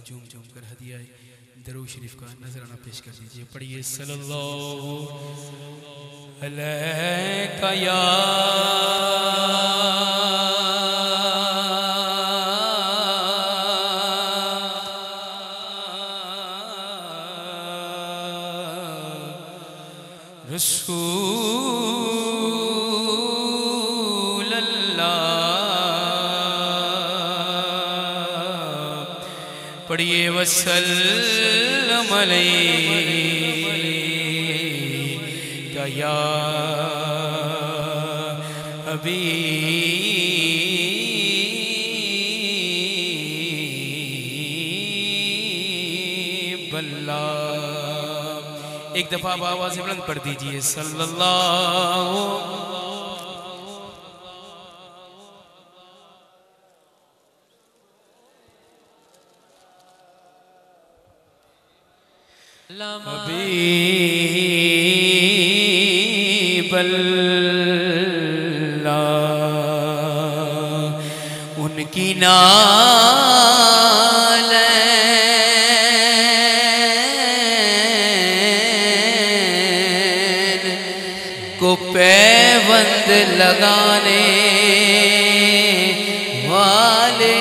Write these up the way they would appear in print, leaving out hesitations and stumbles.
झूम झूम कर हदिया दरूद शरीफ का नजराना पेश कर दीजिए। पढ़िए सल्लल्लाहु अलैका या रसूल अल्लाह। पढ़िए वसल्लम अलैका या हबीब अल्लाह। एक दफा आप आवाज़ बुलंद पढ़ दीजिए सल्लल्लाहु हबीब अल्लाह। उनकी नाल को पैबंद लगाने वाले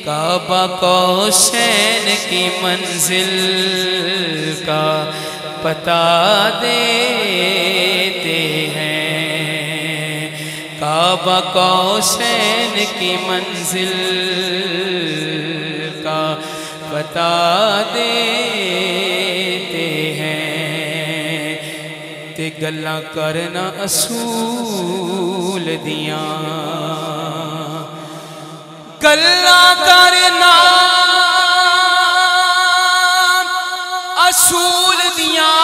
काबा कौसैन की मंजिल का पता देते हैं। काबा कौसैन की मंजिल का पता देते हैं। ते गल्लां करना असूल दियां, गल्लां करना असूल दियां,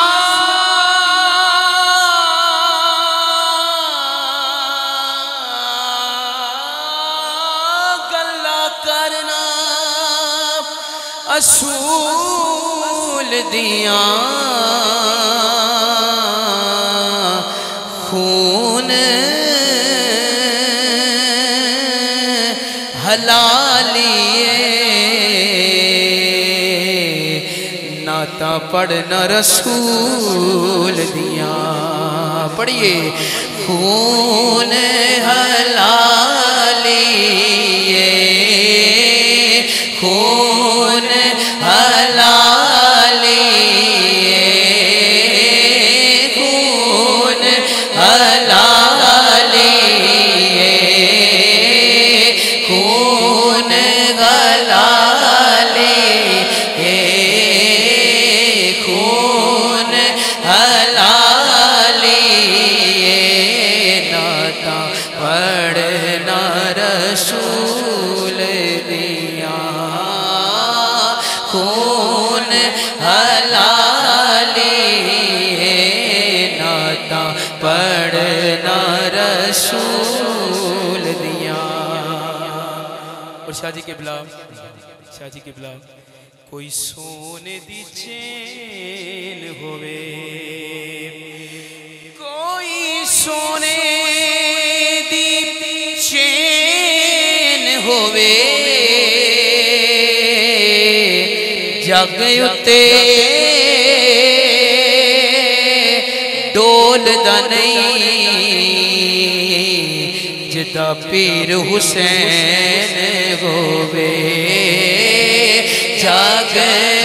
गल्लां करना असूल दियां। खून हलालिए नाता पढ़ना रसूल दिया। पढ़िए खून हलालिए, खून हलालिए, खून हलालिए, खून हलालिए, खून हलालिए नाता पढ़ना रसूल दिया। खून हलालिए नाता पढ़ना रसूल दिया। और शाहजी के बिला, शाहजी के बिला कोई सोने दी चेन होवे, कोई सोने दी चेन होवे, जग उत्ते डोलदा नहीं जिदा पीर हुसैन होवे। जग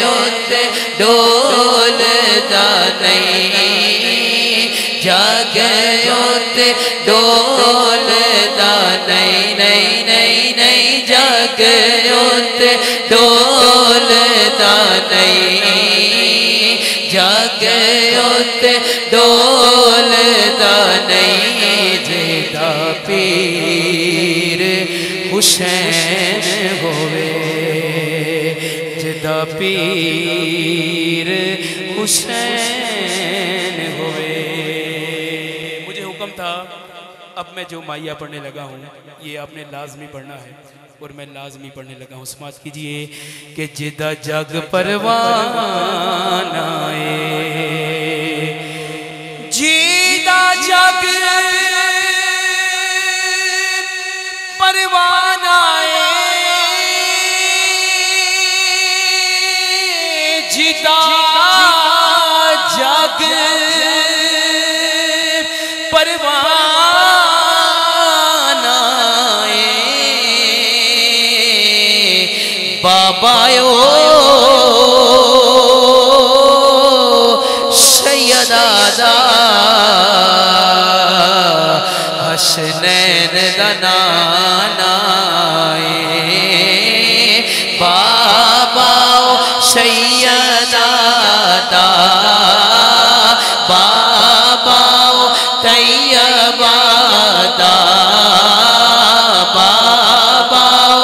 उत्ते डोलदा नहीं, जग उत्ते डोलदा नहीं, नहीं नहीं नहीं, जग उत्ते डोलदा नहीं, जग उत्ते डोलदा नहीं जिदा पीर हुसैन होवे, जिदा पीर हुसैन होवे। मुझे हुक्म था, अब मैं जो माइया पढ़ने लगा हूँ ये आपने लाजमी पढ़ना है और मैं लाजमी पढ़ने लगा हूँ। समाज कीजिए कि जिदा जग परवाना जिदा जग परवानाए जिदा जग परवानाए बाबायो सैयदा हसनैन दनानाए बाबाओ सैयदा बाबाओ तैयबादा बाबाओ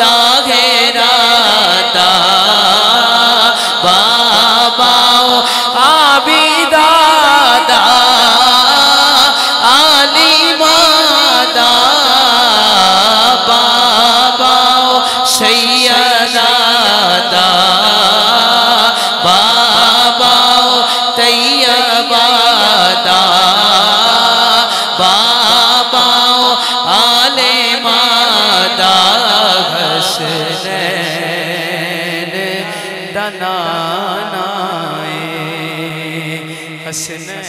ताहेरादा बाबाओ आबिदादा आलिमादा बाबाओ सैयदा बाबाओ तैयबादा बाबाओ आलिमादा हसनैन दनानाए हसनैन